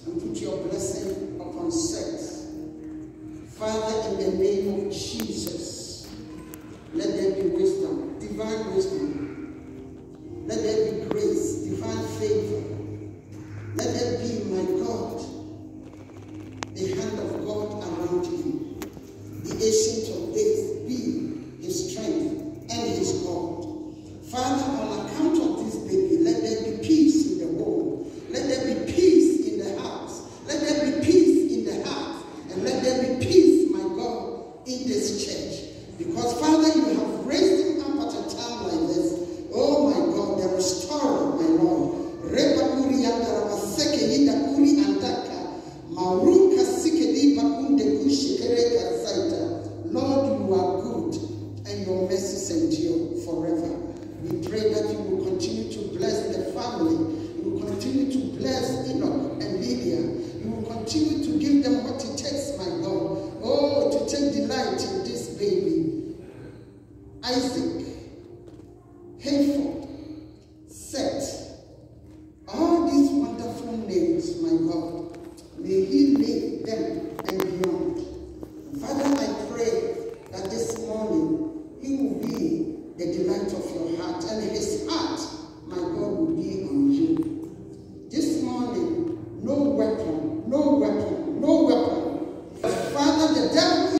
and put your blessing upon sex. Father, in the name of Jesus, let there be wisdom, divine wisdom. Let there be grace, divine favor. Let there be, my God, the hand of God around him. The Ancient of Days be his strength and his God. Father, on account of this baby, let there be peace in the home. Let there be peace in the house. Let there be peace in the heart. And let there be peace, my God, in this church. Because, Father, you have raised him up at a time like this. Oh, my God, the restorer, my Lord. Lord, you are good, and your mercies endure forever. We pray that you will continue to bless the family. You will continue to bless Enoch and Lydia. You will continue to give them what it takes, my God. Oh, to take delight in this baby. Isaac, Hayford,